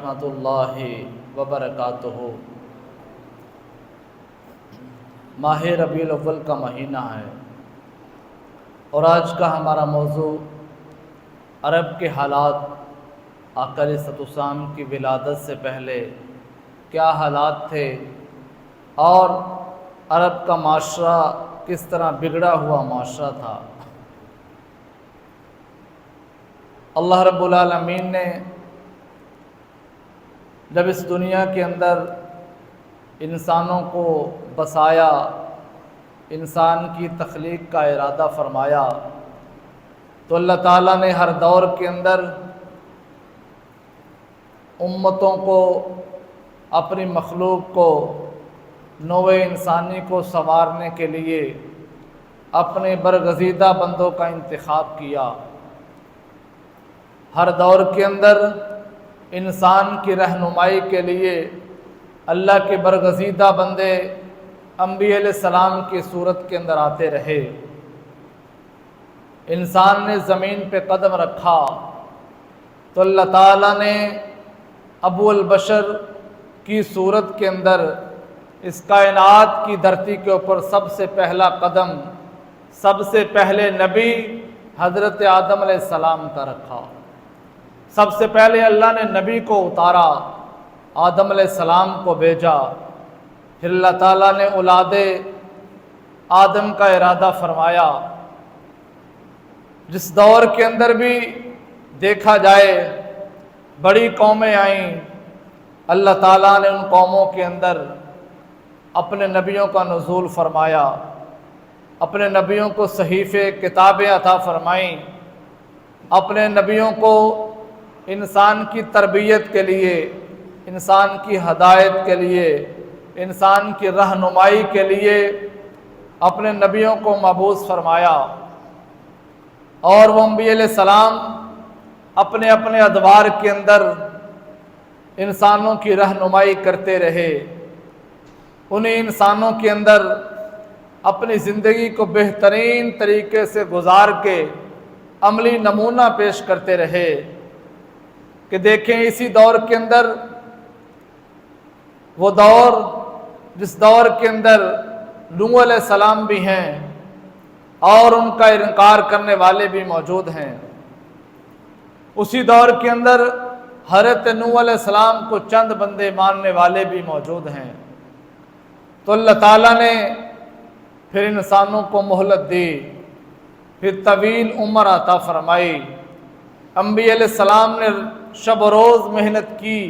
ورحمۃ اللہ وبرکاتہ۔ ماہ ربیع الاول کا مہینہ ہے اور آج کا ہمارا موضوع عرب کے حالات، آقا علیہ الصلوۃ والسلام کی ولادت سے پہلے کیا حالات تھے اور عرب کا معاشرہ کس طرح بگڑا ہوا معاشرہ تھا۔ اللہ رب العالمین نے جب اس دنیا کے اندر انسانوں کو بسایا، انسان کی تخلیق کا ارادہ فرمایا، تو اللہ تعالیٰ نے ہر دور کے اندر امتوں کو، اپنی مخلوق کو، نوع انسانی کو سنوارنے کے لیے اپنے برگزیدہ بندوں کا انتخاب کیا۔ ہر دور کے اندر انسان کی رہنمائی کے لیے اللہ کے برگزیدہ بندے انبیاء علیہ السلام کی صورت کے اندر آتے رہے۔ انسان نے زمین پہ قدم رکھا تو اللہ تعالیٰ نے ابو البشر کی صورت کے اندر اس کائنات کی دھرتی کے اوپر سب سے پہلا قدم، سب سے پہلے نبی حضرت آدم علیہ السلام کا رکھا۔ سب سے پہلے اللہ نے نبی کو اتارا، آدم علیہ السلام کو بھیجا، پھر اللہ تعالیٰ نے اولاد آدم کا ارادہ فرمایا۔ جس دور کے اندر بھی دیکھا جائے بڑی قومیں آئیں، اللہ تعالیٰ نے ان قوموں کے اندر اپنے نبیوں کا نزول فرمایا، اپنے نبیوں کو صحیفے کتابیں عطا فرمائیں، اپنے نبیوں کو انسان کی تربیت کے لیے، انسان کی ہدایت کے لیے، انسان کی رہنمائی کے لیے اپنے نبیوں کو مبعوث فرمایا۔ اور وہ انبیاء علیہ السلام اپنے اپنے ادوار کے اندر انسانوں کی رہنمائی کرتے رہے، انہیں انسانوں کے اندر اپنی زندگی کو بہترین طریقے سے گزار کے عملی نمونہ پیش کرتے رہے کہ دیکھیں اسی دور کے اندر، وہ دور جس دور کے اندر نوح علیہ السلام بھی ہیں اور ان کا انکار کرنے والے بھی موجود ہیں، اسی دور کے اندر حضرت نوح علیہ السلام کو چند بندے ماننے والے بھی موجود ہیں۔ تو اللہ تعالیٰ نے پھر انسانوں کو مہلت دی، پھر طویل عمر عطا فرمائی۔ انبیاء علیہ السلام نے شب و روز محنت کی،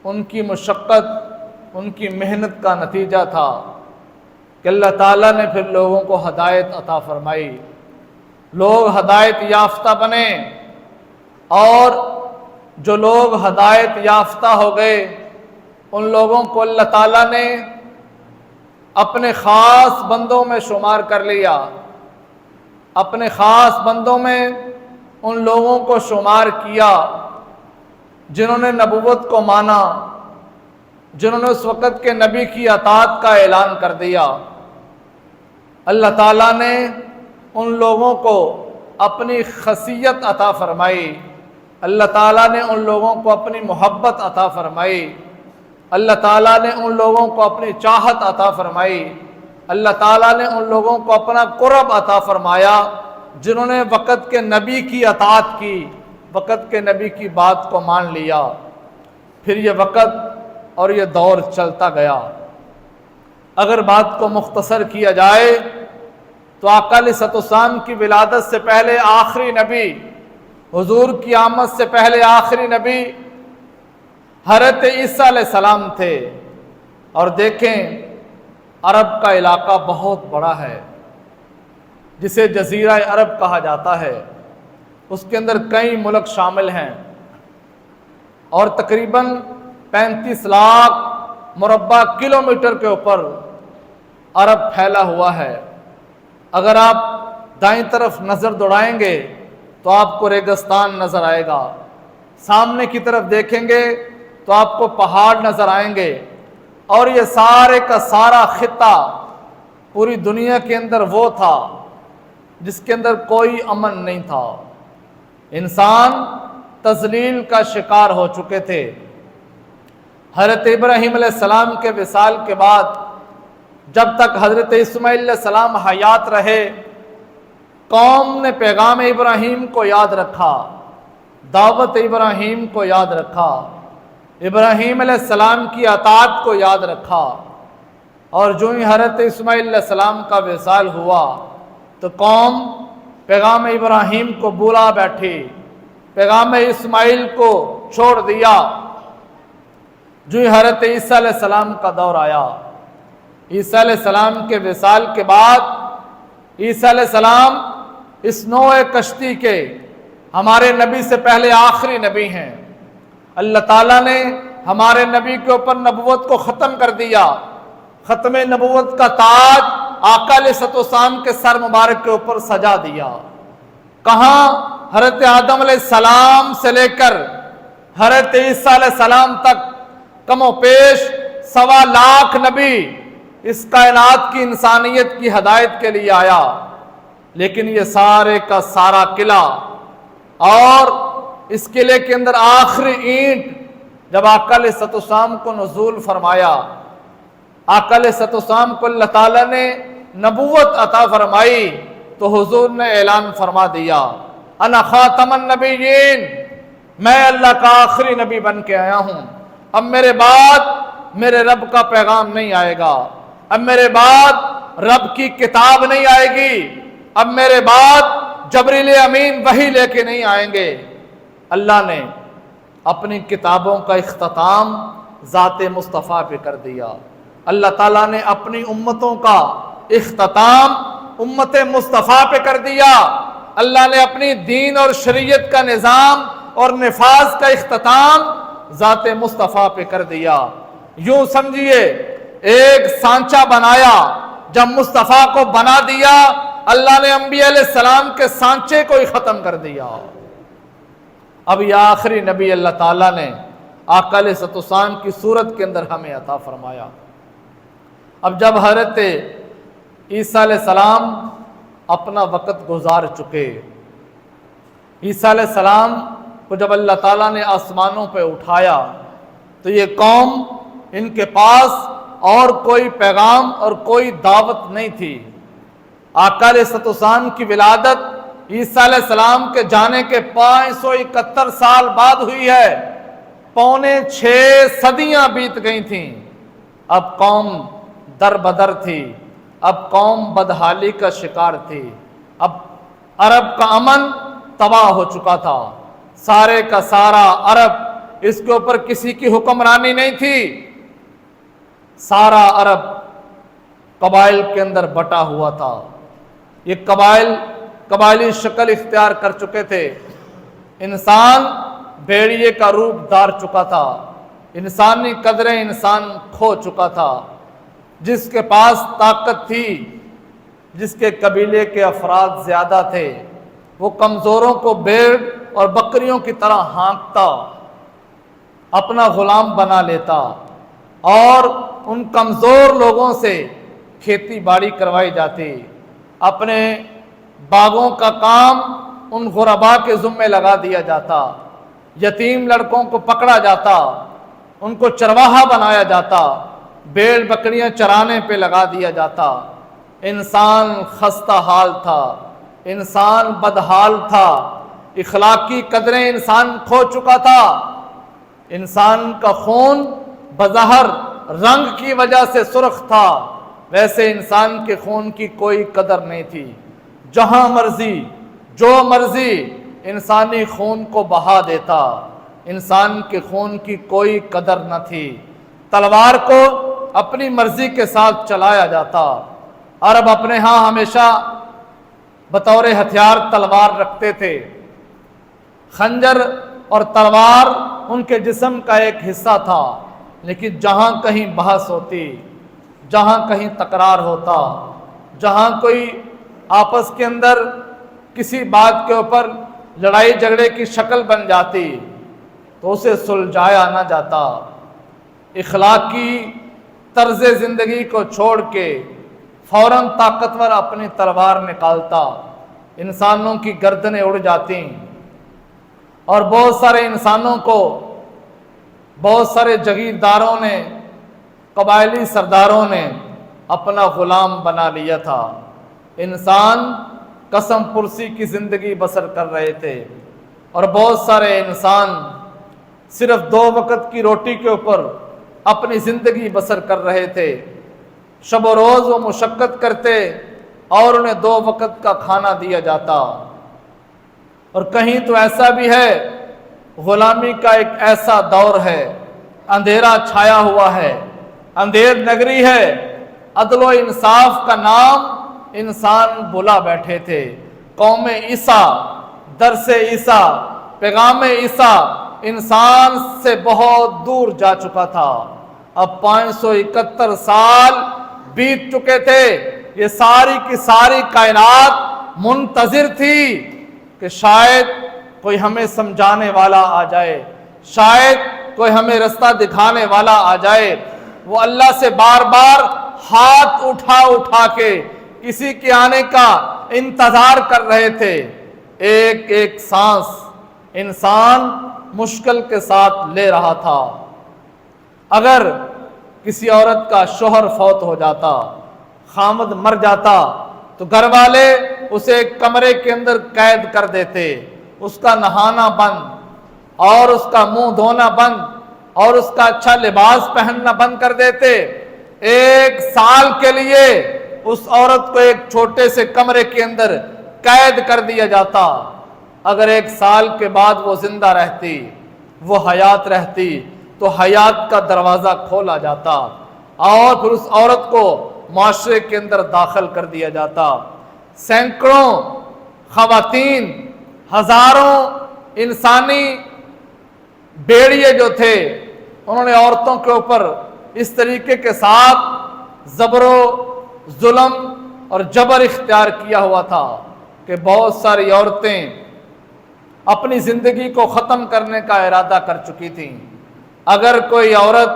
ان کی مشقت، ان کی محنت کا نتیجہ تھا کہ اللہ تعالیٰ نے پھر لوگوں کو ہدایت عطا فرمائی، لوگ ہدایت یافتہ بنے، اور جو لوگ ہدایت یافتہ ہو گئے ان لوگوں کو اللہ تعالیٰ نے اپنے خاص بندوں میں شمار کر لیا، اپنے خاص بندوں میں ان لوگوں کو شمار کیا جنہوں نے نبوت کو مانا، جنہوں نے اس وقت کے نبی کی اطاعت کا اعلان کر دیا۔ اللہ تعالیٰ نے ان لوگوں کو اپنی خصیت عطا فرمائی، اللہ تعالیٰ نے ان لوگوں کو اپنی محبت عطا فرمائی، اللہ تعالیٰ نے ان لوگوں کو اپنی چاہت عطا فرمائی، اللہ تعالیٰ نے ان لوگوں کو اپنا قرب عطا فرمایا جنہوں نے وقت کے نبی کی اطاعت کی، وقت کے نبی کی بات کو مان لیا۔ پھر یہ وقت اور یہ دور چلتا گیا۔ اگر بات کو مختصر کیا جائے تو آقا علیہ الصلوۃ والسلام کی ولادت سے پہلے آخری نبی، حضور کی آمد سے پہلے آخری نبی حضرت عیسیٰ علیہ السلام تھے۔ اور دیکھیں عرب کا علاقہ بہت بڑا ہے جسے جزیرہ عرب کہا جاتا ہے، اس کے اندر کئی ملک شامل ہیں اور تقریباً 35 لاکھ مربع کلومیٹر کے اوپر عرب پھیلا ہوا ہے۔ اگر آپ دائیں طرف نظر دوڑائیں گے تو آپ کو ریگستان نظر آئے گا، سامنے کی طرف دیکھیں گے تو آپ کو پہاڑ نظر آئیں گے، اور یہ سارے کا سارا خطہ پوری دنیا کے اندر وہ تھا جس کے اندر کوئی امن نہیں تھا۔ انسان تذلیل کا شکار ہو چکے تھے، حضرت ابراہیم علیہ السلام کے وصال کے بعد جب تک حضرت اسماعیل علیہ السلام حیات رہے، قوم نے پیغام ابراہیم کو یاد رکھا، دعوت ابراہیم کو یاد رکھا، ابراہیم علیہ السلام کی اطاعت کو یاد رکھا، اور جو ہی حضرت اسماعیل علیہ السلام کا وصال ہوا تو قوم پیغام ابراہیم کو بھولا بیٹھی، پیغام اسماعیل کو چھوڑ دیا۔ جو ہی حضرت عیسیٰ علیہ السلام کا دور آیا، عیسیٰ علیہ السلام کے وصال کے بعد عیسیٰ علیہ السلام اس نوع کشتی کے ہمارے نبی سے پہلے آخری نبی ہیں۔ اللہ تعالیٰ نے ہمارے نبی کے اوپر نبوت کو ختم کر دیا، ختم نبوت کا تاج آقا علیہ السلام کے سر مبارک کے اوپر سجا دیا۔ کہاں؟ حضرت آدم علیہ السلام سے لے کر حضرت عیسیٰ علیہ السلام تک کم و بیش 1.25 لاکھ نبی اس کائنات کی انسانیت کی ہدایت کے لیے آیا، لیکن یہ سارے کا سارا قلعہ اور اس قلعے کے اندر آخری اینٹ جب آقا علیہ السلام کو نزول فرمایا، آقا علیہ السلام کو اللہ تعالیٰ نے نبوت عطا فرمائی تو حضور نے اعلان فرما دیا، انا خاتم النبیین، میں اللہ کا آخری نبی بن کے آیا ہوں، اب میرے بعد میرے رب کا پیغام نہیں آئے گا، اب میرے بعد رب کی کتاب نہیں آئے گی، اب میرے بعد جبریل امین وحی لے کے نہیں آئیں گے۔ اللہ نے اپنی کتابوں کا اختتام ذات مصطفیٰ پہ کر دیا، اللہ تعالیٰ نے اپنی امتوں کا اختتام امت مصطفیٰ پہ کر دیا، اللہ نے اپنی دین اور شریعت کا نظام اور نفاذ کا اختتام ذات مصطفیٰ پہ کر دیا۔ یوں سمجھیے ایک سانچہ بنایا، جب مصطفیٰ کو بنا دیا اللہ نے انبیاء علیہ السلام کے سانچے کو ہی ختم کر دیا۔ اب یہ آخری نبی اللہ تعالیٰ نے آقا علیہ السلام کی صورت کے اندر ہمیں عطا فرمایا۔ اب جب حضرت عیسیٰ علیہ السلام اپنا وقت گزار چکے، عیسیٰ علیہ السلام کو جب اللہ تعالیٰ نے آسمانوں پہ اٹھایا تو یہ قوم ان کے پاس اور کوئی پیغام اور کوئی دعوت نہیں تھی۔ آقا علیہ السلام کی ولادت عیسیٰ علیہ السلام کے جانے کے 571 سال بعد ہوئی ہے، 5.25 صدیاں بیت گئی تھیں۔ اب قوم در بدر تھی، اب قوم بدحالی کا شکار تھی، اب عرب کا امن تباہ ہو چکا تھا، سارے کا سارا عرب اس کے اوپر کسی کی حکمرانی نہیں تھی، سارا عرب قبائل کے اندر بٹا ہوا تھا، یہ قبائلی شکل اختیار کر چکے تھے، انسان بھیڑیے کا روپ دھار چکا تھا، انسانی قدریں انسان کھو چکا تھا، جس کے پاس طاقت تھی، جس کے قبیلے کے افراد زیادہ تھے، وہ کمزوروں کو بھیڑ اور بکریوں کی طرح ہانکتا، اپنا غلام بنا لیتا اور ان کمزور لوگوں سے کھیتی باڑی کروائی جاتی، اپنے باغوں کا کام ان غربا کے ذمے لگا دیا جاتا، یتیم لڑکوں کو پکڑا جاتا، ان کو چرواہا بنایا جاتا، بھیڑ بکریاں چرانے پہ لگا دیا جاتا۔ انسان خستہ حال تھا، انسان بدحال تھا، اخلاقی قدریں انسان کھو چکا تھا، انسان کا خون بظاہر رنگ کی وجہ سے سرخ تھا، ویسے انسان کے خون کی کوئی قدر نہیں تھی، جہاں مرضی جو مرضی انسانی خون کو بہا دیتا، انسان کے خون کی کوئی قدر نہ تھی، تلوار کو اپنی مرضی کے ساتھ چلایا جاتا۔ عرب اپنے ہاں ہمیشہ بطور ہتھیار تلوار رکھتے تھے، خنجر اور تلوار ان کے جسم کا ایک حصہ تھا، لیکن جہاں کہیں بحث ہوتی، جہاں کہیں تکرار ہوتا، جہاں کوئی آپس کے اندر کسی بات کے اوپر لڑائی جھگڑے کی شکل بن جاتی تو اسے سلجھایا نہ جاتا، اخلاقی طرز زندگی کو چھوڑ کے فوراً طاقتور اپنی تلوار نکالتا، انسانوں کی گردنیں اڑ جاتی اور بہت سارے انسانوں کو بہت سارے جگیرداروں نے، قبائلی سرداروں نے اپنا غلام بنا لیا تھا۔ انسان قسم پرسی کی زندگی بسر کر رہے تھے، اور بہت سارے انسان صرف 2 وقت کی روٹی کے اوپر اپنی زندگی بسر کر رہے تھے۔ شب و روز وہ مشقت کرتے اور انہیں 2 وقت کا کھانا دیا جاتا۔ اور کہیں تو ایسا بھی ہے، غلامی کا ایک ایسا دور ہے، اندھیرا چھایا ہوا ہے، اندھیر نگری ہے، عدل و انصاف کا نام انسان بلا بیٹھے تھے۔ قوم عیسیٰ، درس عیسیٰ، پیغام عیسیٰ انسان سے بہت دور جا چکا تھا۔ اب 571 سال بیت چکے تھے۔ یہ ساری کی ساری کائنات منتظر تھی کہ شاید کوئی ہمیں سمجھانے والا آ جائے، شاید کوئی ہمیں رستہ دکھانے والا آ جائے۔ وہ اللہ سے بار بار ہاتھ اٹھا اٹھا کے کسی کے آنے کا انتظار کر رہے تھے۔ ایک ایک سانس انسان مشکل کے ساتھ لے رہا تھا۔ اگر کسی عورت کا شوہر فوت ہو جاتا، خامد مر جاتا، تو گھر والے اسے ایک کمرے کے اندر قید کر دیتے، اس کا نہانا بند اور اس کا منہ دھونا بند اور اس کا اچھا لباس پہننا بند کر دیتے۔ 1 سال کے لیے اس عورت کو ایک چھوٹے سے کمرے کے اندر قید کر دیا جاتا۔ اگر 1 سال کے بعد وہ زندہ رہتی، وہ حیات رہتی، تو حیات کا دروازہ کھولا جاتا اور پھر اس عورت کو معاشرے کے اندر داخل کر دیا جاتا۔ سینکڑوں خواتین، ہزاروں انسانی بیڑیے جو تھے، انہوں نے عورتوں کے اوپر اس طریقے کے ساتھ زبر و ظلم اور جبر اختیار کیا ہوا تھا کہ بہت ساری عورتیں اپنی زندگی کو ختم کرنے کا ارادہ کر چکی تھیں۔ اگر کوئی عورت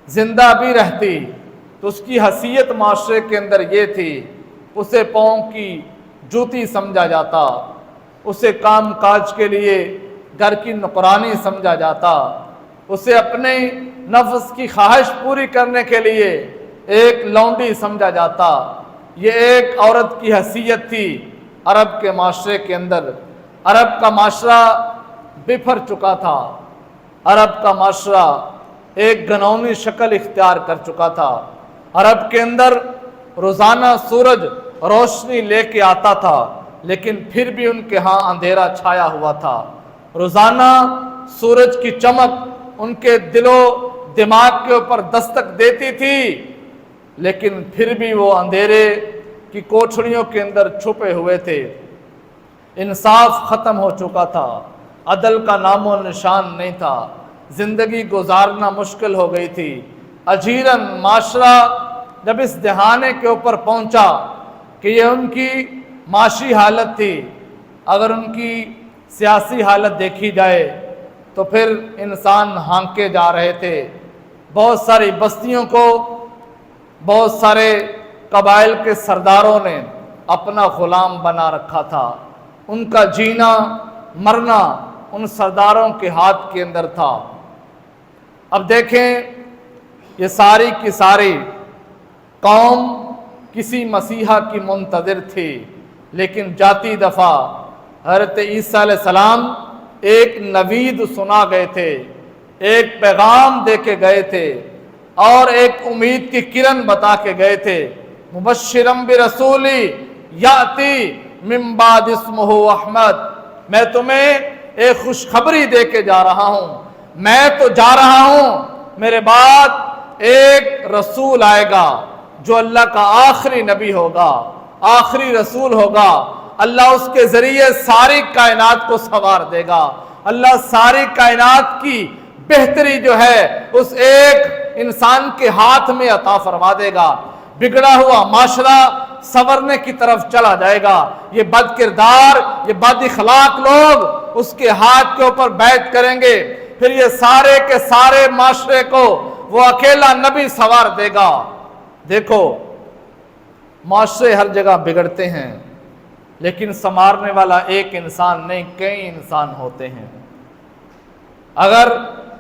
زندہ بھی رہتی تو اس کی حیثیت معاشرے کے اندر یہ تھی، اسے پاؤں کی جوتی سمجھا جاتا، اسے کام کاج کے لیے گھر کی نوکرانی سمجھا جاتا، اسے اپنے نفس کی خواہش پوری کرنے کے لیے ایک لونڈی سمجھا جاتا۔ یہ ایک عورت کی حیثیت تھی عرب کے معاشرے کے اندر۔ عرب کا معاشرہ بفر چکا تھا، عرب کا معاشرہ ایک گھنونی شکل اختیار کر چکا تھا۔ عرب کے اندر روزانہ سورج روشنی لے کے آتا تھا، لیکن پھر بھی ان کے ہاں اندھیرا چھایا ہوا تھا۔ روزانہ سورج کی چمک ان کے دل و دماغ کے اوپر دستک دیتی تھی، لیکن پھر بھی وہ اندھیرے کی کوٹھڑیوں کے اندر چھپے ہوئے تھے۔ انصاف ختم ہو چکا تھا، عدل کا نام و نشان نہیں تھا، زندگی گزارنا مشکل ہو گئی تھی۔ اجیرن معاشرہ جب اس دہانے کے اوپر پہنچا کہ یہ ان کی معاشی حالت تھی، اگر ان کی سیاسی حالت دیکھی جائے تو پھر انسان ہانکے جا رہے تھے۔ بہت ساری بستیوں کو بہت سارے قبائل کے سرداروں نے اپنا غلام بنا رکھا تھا۔ ان کا جینا مرنا ان سرداروں کے ہاتھ کے اندر تھا۔ اب دیکھیں، یہ ساری کی ساری قوم کسی مسیحا کی منتظر تھی، لیکن جاتی دفعہ حضرت عیسیٰ علیہ السلام ایک نوید سنا گئے تھے، ایک پیغام دے کے گئے تھے اور ایک امید کی کرن بتا کے گئے تھے۔ مبشرم برسولی یاتی من بعد اسمہ احمد، میں تمہیں ایک خوشخبری دے کے جا رہا ہوں، میں تو جا رہا ہوں، میرے بعد ایک رسول آئے گا جو اللہ کا آخری نبی ہوگا، آخری رسول ہوگا۔ اللہ اس کے ذریعے ساری کائنات کو سنوار دے گا۔ اللہ ساری کائنات کی بہتری جو ہے اس ایک انسان کے ہاتھ میں عطا فرما دے گا۔ بگڑا ہوا معاشرہ سنورنے کی طرف چلا جائے گا۔ یہ بد کردار، یہ بد اخلاق لوگ اس کے ہاتھ کے اوپر بیعت کریں گے، پھر یہ سارے کے سارے معاشرے کو وہ اکیلا نبی سنوار دے گا۔ دیکھو، معاشرے ہر جگہ بگڑتے ہیں، لیکن سنوارنے والا ایک انسان نہیں، کئی انسان ہوتے ہیں۔ اگر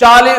40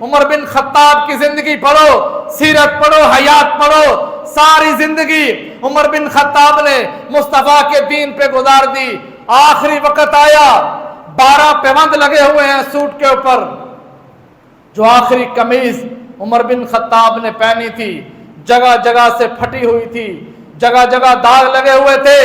عمر بن خطاب کی زندگی پڑھو، سیرت پڑھو، حیات پڑھو، ساری زندگی عمر بن خطاب نے مصطفیٰ کے دین پہ گزار دی۔ آخری وقت آیا، 12 پیوند لگے ہوئے ہیں سوٹ کے اوپر، جو آخری قمیض عمر بن خطاب نے پہنی تھی جگہ جگہ سے پھٹی ہوئی تھی، جگہ جگہ داغ لگے ہوئے تھے۔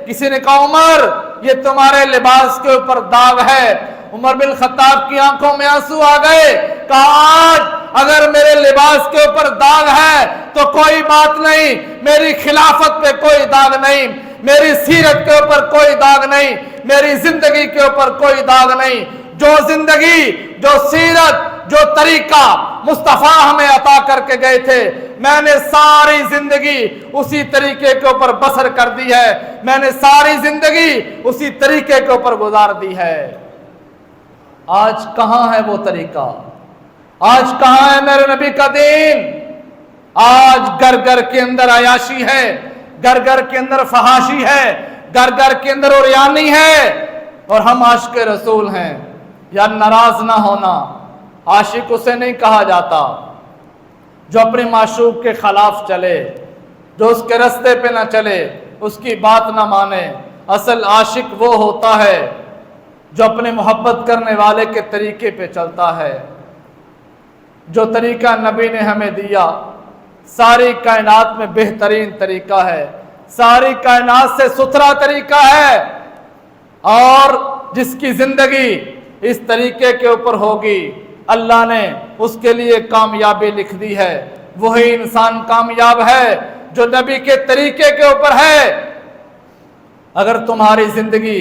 کسی نے کہا عمر یہ تمہارے لباس کے اوپر داغ ہے۔ عمر بن خطاب کی آنکھوں میں آنسو آ گئے، کہا آج اگر میرے لباس کے اوپر داغ ہے تو کوئی بات نہیں، میری خلافت پہ کوئی داغ نہیں، میری سیرت کے اوپر کوئی داغ نہیں، میری زندگی کے اوپر کوئی داغ نہیں۔ جو زندگی، جو سیرت، جو طریقہ مصطفیٰ ہمیں عطا کر کے گئے تھے، میں نے ساری زندگی اسی طریقے کے اوپر بسر کر دی ہے، میں نے ساری زندگی اسی طریقے کے اوپر گزار دی ہے۔ آج کہاں ہے وہ طریقہ؟ آج کہاں ہے میرے نبی کا دین؟ آج گھر گھر کے اندر عیاشی ہے، گھر گھر کے اندر فحاشی ہے، گھر گھر کے اندر عریانی ہے، اور ہم عاشق رسول ہیں۔ یا ناراض نہ ہونا، عاشق اسے نہیں کہا جاتا جو اپنے معشوق کے خلاف چلے، جو اس کے رستے پہ نہ چلے، اس کی بات نہ مانے۔ اصل عاشق وہ ہوتا ہے جو اپنے محبت کرنے والے کے طریقے پہ چلتا ہے۔ جو طریقہ نبی نے ہمیں دیا ساری کائنات میں بہترین طریقہ ہے، ساری کائنات سے ستھرا طریقہ ہے، اور جس کی زندگی اس طریقے کے اوپر ہوگی اللہ نے اس کے لیے کامیابی لکھ دی ہے۔ وہی انسان کامیاب ہے جو نبی کے طریقے کے اوپر ہے۔ اگر تمہاری زندگی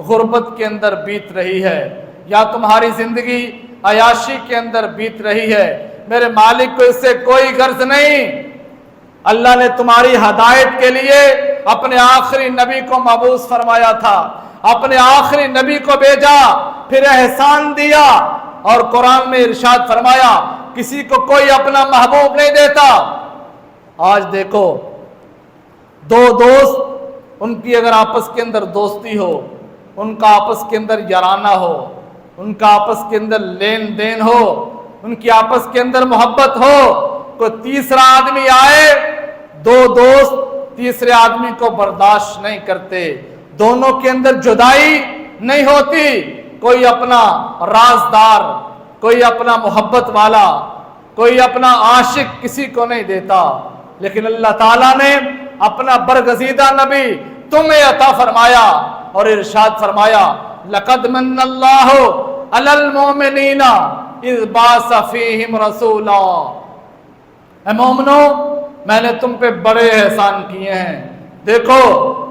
غربت کے اندر بیت رہی ہے یا تمہاری زندگی عیاشی کے اندر بیت رہی ہے، میرے مالک کو اس سے کوئی غرض نہیں۔ اللہ نے تمہاری ہدایت کے لیے اپنے آخری نبی کو مبعوث فرمایا تھا، اپنے آخری نبی کو بھیجا، پھر احسان دیا، اور قرآن میں ارشاد فرمایا کسی کو کوئی اپنا محبوب نہیں دیتا۔ آج دیکھو دو دوست، ان کی اگر آپس کے اندر دوستی ہو، ان کا آپس کے اندر یارانہ ہو، ان کا آپس کے اندر لین دین ہو، ان کی آپس کے اندر محبت ہو، کوئی تیسرا آدمی آئے، دو دوست تیسرے آدمی کو برداشت نہیں کرتے، دونوں کے اندر جدائی نہیں ہوتی، کوئی اپنا رازدار، کوئی اپنا محبت والا، کوئی اپنا عاشق کسی کو نہیں دیتا۔ لیکن اللہ تعالیٰ نے اپنا برگزیدہ نبی تمہیں عطا فرمایا اور ارشاد فرمایا لَقَدْ مَنَّ اللَّهُ عَلَى الْمُؤْمِنِينَ إِذْ بَعَثَ فِيهِمْ رَسُولًا۔ اے مومنو، میں نے تم پہ بڑے احسان کیے ہیں، دیکھو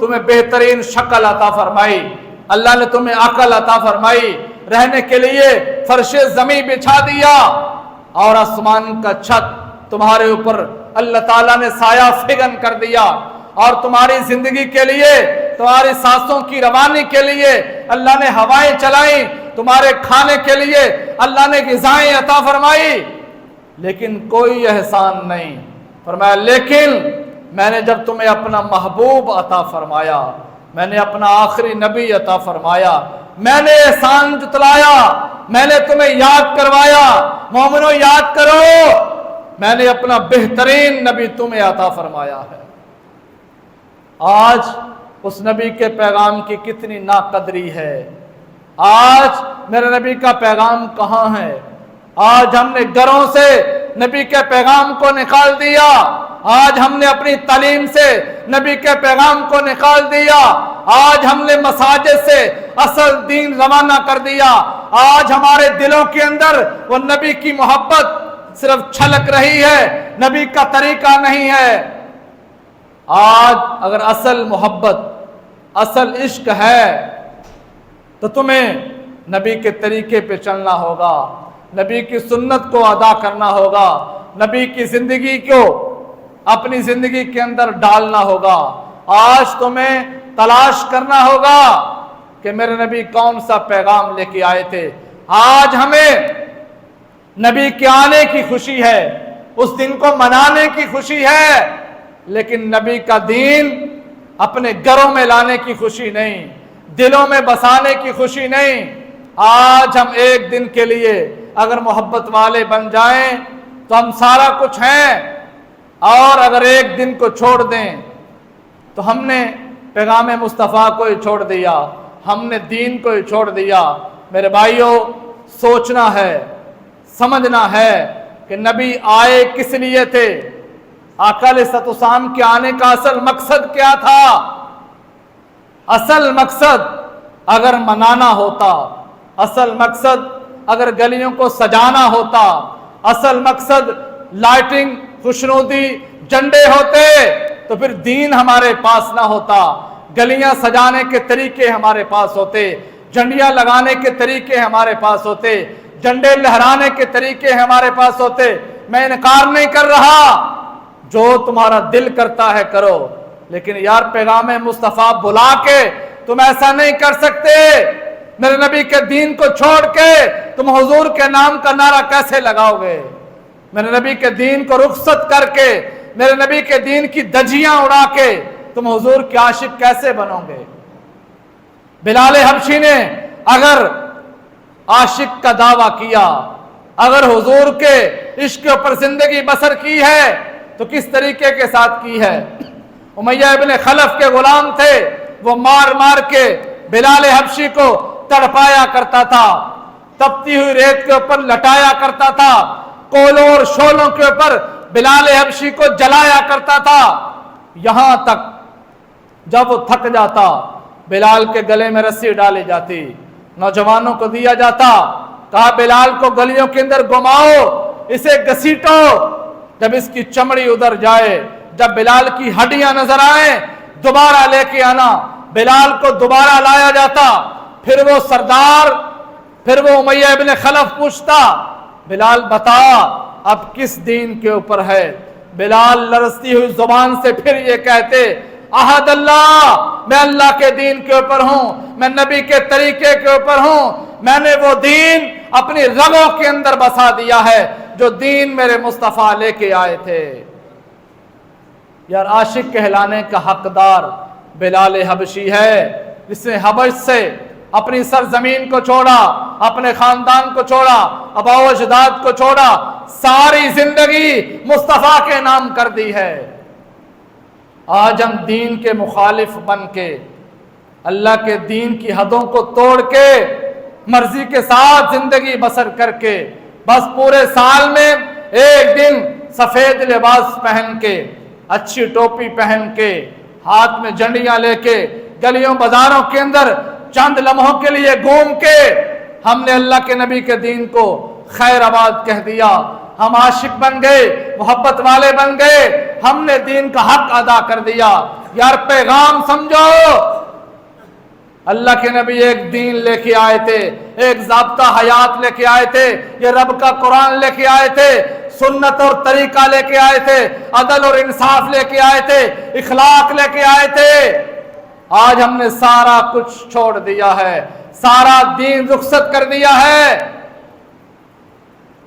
تمہیں بہترین شکل عطا فرمائی، اللہ نے تمہیں عقل عطا فرمائی، رہنے کے لیے فرش زمین بچھا دیا، اور آسمان کا چھت تمہارے اوپر اللہ تعالیٰ نے سایہ فگن کر دیا، اور تمہاری زندگی کے لیے، تمہاری سانسوں کی روانی کے لیے اللہ نے ہوائیں چلائیں، تمہارے کھانے کے لیے اللہ نے غذائیں عطا فرمائی، لیکن کوئی احسان نہیں۔ فرمایا لیکن میں نے جب تمہیں اپنا محبوب عطا فرمایا، میں نے اپنا آخری نبی عطا فرمایا، میں نے احسان جتلایا، میں نے تمہیں یاد کروایا، مومنو یاد کرو، میں نے اپنا بہترین نبی تمہیں عطا فرمایا ہے۔ آج اس نبی کے پیغام کی کتنی ناقدری ہے، آج میرے نبی کا پیغام کہاں ہے؟ آج ہم نے گھروں سے نبی کے پیغام کو نکال دیا، آج ہم نے اپنی تعلیم سے نبی کے پیغام کو نکال دیا، آج ہم نے مساجد سے اصل دین روانہ کر دیا، آج ہمارے دلوں کے اندر وہ نبی کی محبت صرف چھلک رہی ہے، نبی کا طریقہ نہیں ہے۔ آج اگر اصل محبت، اصل عشق ہے تو تمہیں نبی کے طریقے پہ چلنا ہوگا، نبی کی سنت کو ادا کرنا ہوگا، نبی کی زندگی کو اپنی زندگی کے اندر ڈالنا ہوگا۔ آج تمہیں تلاش کرنا ہوگا کہ میرے نبی کون سا پیغام لے کے آئے تھے۔ آج ہمیں نبی کے آنے کی خوشی ہے، اس دن کو منانے کی خوشی ہے، لیکن نبی کا دین اپنے گھروں میں لانے کی خوشی نہیں، دلوں میں بسانے کی خوشی نہیں۔ آج ہم ایک دن کے لیے اگر محبت والے بن جائیں تو ہم سارا کچھ ہیں، اور اگر ایک دن کو چھوڑ دیں تو ہم نے پیغام مصطفیٰ کو ہی چھوڑ دیا، ہم نے دین کو ہی چھوڑ دیا۔ میرے بھائیوں، سوچنا ہے، سمجھنا ہے کہ نبی آئے کس لیے تھے، آقا علیہ الصلوۃ والسلام کے آنے کا اصل مقصد کیا تھا؟ اصل مقصد اگر منانا ہوتا، اصل مقصد اگر گلیوں کو سجانا ہوتا، اصل مقصد لائٹنگ، خوشنودی، جھنڈے ہوتے تو پھر دین ہمارے پاس نہ ہوتا، گلیاں سجانے کے طریقے ہمارے پاس ہوتے، جھنڈیاں لگانے کے طریقے ہمارے پاس ہوتے، جھنڈے لہرانے کے طریقے ہمارے پاس ہوتے۔ میں انکار نہیں کر رہا، جو تمہارا دل کرتا ہے کرو، لیکن یار پیغام مصطفیٰ بلا کے تم ایسا نہیں کر سکتے۔ میرے نبی کے دین کو چھوڑ کے تم حضور کے نام کا نعرہ کیسے لگاؤ گے؟ میرے نبی کے دین کو رخصت کر کے، میرے نبی کے دین کی دجیاں اڑا کے تم حضور کے عاشق کیسے بنو گے؟ بلال حبشی نے اگر عاشق کا دعویٰ کیا، اگر حضور کے عشق کے اوپر زندگی بسر کی ہے تو کس طریقے کے ساتھ کی ہے؟ امیہ ابن خلف کے غلام تھے، وہ مار مار کے بلال حبشی کو تڑپایا کرتا تھا، تپتی ہوئی ریت کے اوپر لٹایا کرتا تھا، کولوں اور شولوں کے اوپر بلال حبشی کو جلایا کرتا تھا، یہاں تک جب وہ تھک جاتا بلال کے گلے میں رسی ڈالی جاتی، نوجوانوں کو دیا جاتا، کہا بلال کو گلیوں کے اندر گھماؤ، اسے گھسیٹو، جب اس کی چمڑی ادھر جائے، جب بلال کی ہڈیاں نظر آئیں دوبارہ لے کے آنا۔ بلال کو دوبارہ لایا جاتا، پھر وہ سردار، پھر وہ امیہ ابن خلف پوچھتا بلال بتا اب کس دین کے اوپر ہے؟ بلال لرزتی ہوئی زبان سے پھر یہ کہتے احد اللہ، میں اللہ کے دین کے اوپر ہوں، میں نبی کے طریقے کے اوپر ہوں، میں نے وہ دین اپنی رگوں کے اندر بسا دیا ہے جو دین میرے مصطفیٰ لے کے آئے تھے۔ یار عاشق کہلانے کا حقدار بلال حبشی ہے، جس نے حبش سے اپنی سرزمین کو چھوڑا، اپنے خاندان کو چھوڑا، آباء و اجداد کو چھوڑا، ساری زندگی مصطفیٰ کے نام کر دی ہے۔ آج ہم دین کے مخالف بن کے، اللہ کے دین کی حدوں کو توڑ کے، مرضی کے ساتھ زندگی بسر کر کے، بس پورے سال میں ایک دن سفید لباس پہن کے، اچھی ٹوپی پہن کے، ہاتھ میں جھنڈیاں لے کے، گلیوں بازاروں کے اندر چند لمحوں کے لیے گھوم کے ہم نے اللہ کے نبی کے دین کو خیر آباد کہہ دیا، ہم عاشق بن گئے، محبت والے بن گئے، ہم نے دین کا حق ادا کر دیا۔ یار پیغام سمجھو، اللہ کے نبی ایک دین لے کے آئے تھے، ایک ضابطہ حیات لے کے آئے تھے، یہ رب کا قرآن لے کے آئے تھے، سنت اور طریقہ لے کے آئے تھے، عدل اور انصاف لے کے آئے تھے، اخلاق لے کے آئے تھے۔ آج ہم نے سارا کچھ چھوڑ دیا ہے، سارا دین رخصت کر دیا ہے،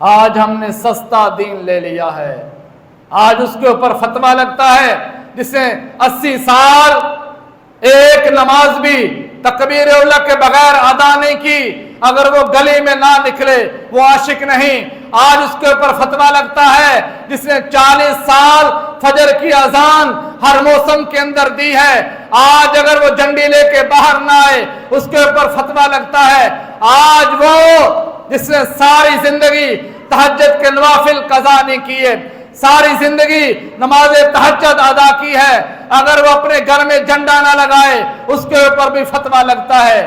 آج ہم نے سستا دین لے لیا ہے۔ آج اس کے اوپر فتویٰ لگتا ہے جس نے 80 سال ایک نماز بھی تکبیر اولیٰ کے بغیر ادا نہیں کی، اگر وہ گلی میں نہ نکلے وہ عاشق نہیں۔ آج اس کے اوپر فتویٰ لگتا ہے جس نے 40 سال فجر کی اذان ہر موسم کے اندر دی ہے، آج اگر وہ جھنڈی لے کے باہر نہ آئے اس کے اوپر فتویٰ لگتا ہے۔ آج وہ جس نے ساری زندگی تہجد کے نوافل قضا نہیں کیے، ساری زندگی نماز تہجد ادا کی ہے، اگر وہ اپنے گھر میں جھنڈا نہ لگائے اس کے اوپر بھی فتویٰ لگتا ہے۔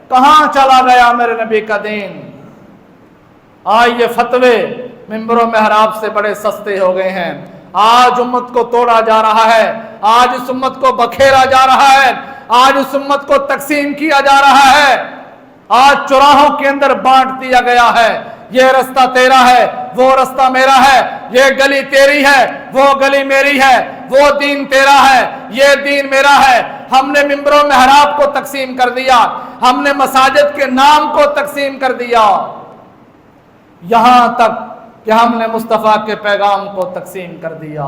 کہاں چلا گیا میرے نبی کا دین؟ آج یہ فتوے منبر و محراب سے بڑے سستے ہو گئے ہیں، آج امت کو توڑا جا رہا ہے، آج اس امت کو بکھیرا جا رہا ہے، آج اس امت کو تقسیم کیا جا رہا ہے، آج چوراہوں کے اندر بانٹ دیا گیا ہے، یہ رستہ تیرا ہے، وہ رستہ میرا ہے، یہ گلی تیری ہے، وہ گلی میری ہے، وہ دین تیرا ہے، یہ دین میرا ہے۔ ہم نے منبر و محراب کو تقسیم کر دیا، ہم نے مساجد کے نام کو تقسیم کر دیا، یہاں تک کہ ہم نے مصطفیٰ کے پیغام کو تقسیم کر دیا۔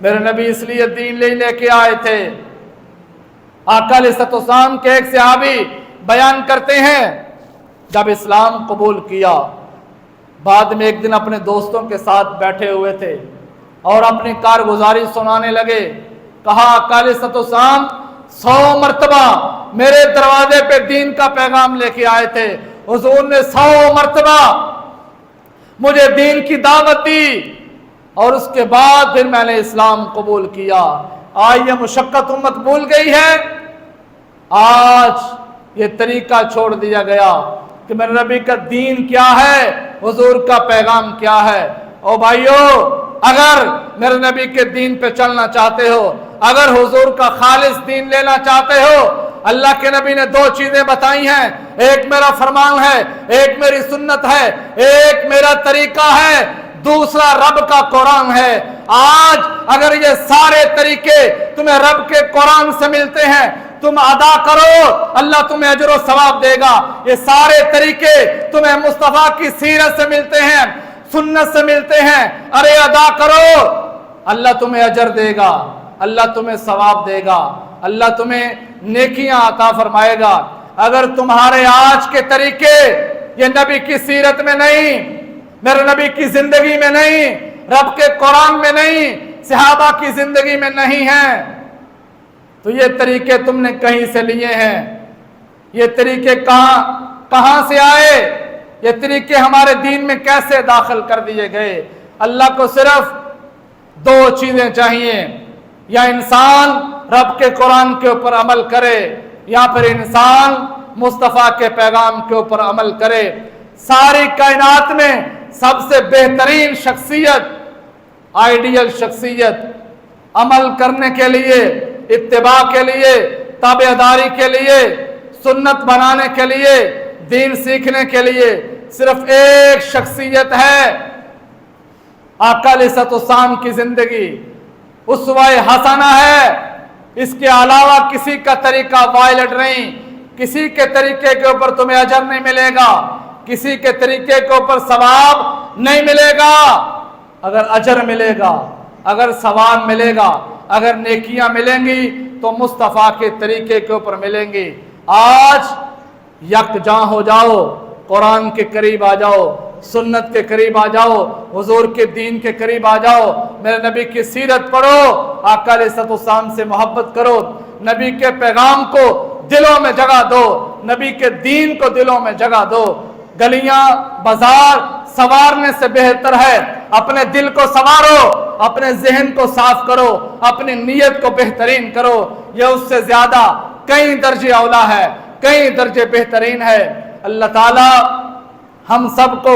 میرے نبی اس لیے دین لے کے آئے تھے۔ آقا علیہ الصلوۃ والسلام کے ایک صحابی بیان کرتے ہیں جب اسلام قبول کیا بعد میں ایک دن اپنے دوستوں کے ساتھ بیٹھے ہوئے تھے اور اپنی کارگزاری سنانے لگے. کہا آقا علیہ الصلوۃ والسلام 100 مرتبہ میرے دروازے پہ دین کا پیغام لے کے آئے تھے. حضور نے 100 مرتبہ مجھے دین کی دعوت دی اور اس کے بعد پھر میں نے اسلام قبول کیا. آج یہ مشقت امت بھول گئی ہے. آج یہ طریقہ چھوڑ دیا گیا کہ میرے نبی کا دین کیا ہے, حضور کا پیغام کیا ہے. او بھائیو, اگر میرے نبی کے دین پہ چلنا چاہتے ہو, اگر حضور کا خالص دین لینا چاہتے ہو, اللہ کے نبی نے 2 چیزیں بتائی ہیں. ایک میرا فرمان ہے, ایک میری سنت ہے, ایک میرا طریقہ ہے, دوسرا رب کا قرآن ہے. آج اگر یہ سارے طریقے تمہیں رب کے قرآن سے ملتے ہیں, تم ادا کرو, اللہ تمہیں اجر و ثواب دے گا. یہ سارے طریقے تمہیں مصطفیٰ کی سیرت سے ملتے ہیں, سنت سے ملتے ہیں, ارے ادا کرو, اللہ تمہیں اجر دے گا, اللہ تمہیں ثواب دے گا, اللہ تمہیں نیکیاں عطا فرمائے گا. اگر تمہارے آج کے طریقے یہ نبی کی سیرت میں نہیں, میرے نبی کی زندگی میں نہیں, رب کے قرآن میں نہیں, صحابہ کی زندگی میں نہیں ہیں, تو یہ طریقے تم نے کہیں سے لیے ہیں. یہ طریقے کہاں سے آئے, یہ طریقے ہمارے دین میں کیسے داخل کر دیے گئے. اللہ کو صرف 2 چیزیں چاہیے, یا انسان رب کے قرآن کے اوپر عمل کرے, یا پھر انسان مصطفیٰ کے پیغام کے اوپر عمل کرے. ساری کائنات میں سب سے بہترین شخصیت, آئیڈیل شخصیت, عمل کرنے کے لیے, اتباع کے لیے, تابعداری کے لیے, سنت بنانے کے لیے, دین سیکھنے کے لیے صرف ایک شخصیت ہے, آقا علیہ الصلوۃ والسلام کی زندگی اسوہ حسنہ ہے. اس کے علاوہ کسی کا طریقہ وائلٹ نہیں, کسی کے طریقے کے اوپر تمہیں اجر نہیں ملے گا, کسی کے طریقے کے اوپر ثواب نہیں ملے گا. اگر اجر ملے گا, اگر ثواب ملے گا, اگر نیکیاں ملیں گی تو مصطفیٰ کے طریقے کے اوپر ملیں گی. آج یکجاں ہو جاؤ, قرآن کے قریب آ جاؤ, سنت کے قریب آ جاؤ, حضور کے دین کے قریب آ جاؤ, میرے نبی کی سیرت پڑھو, آقا علیہ الصلوۃ والسلام سے محبت کرو, نبی کے پیغام کو دلوں میں جگہ دو, نبی کے دین کو دلوں میں جگہ دو. گلیاں بازار سنوارنے سے بہتر ہے اپنے دل کو سنوارو, اپنے ذہن کو صاف کرو, اپنی نیت کو بہترین کرو. یہ اس سے زیادہ کئی درجے اولا ہے, کئی درجے بہترین ہے. اللہ تعالی ہم سب کو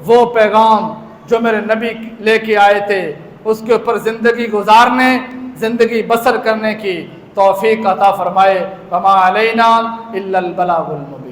وہ پیغام جو میرے نبی لے کے آئے تھے اس کے اوپر زندگی گزارنے, زندگی بسر کرنے کی توفیق عطا فرمائے. وما علینا الا البلاغ المبین.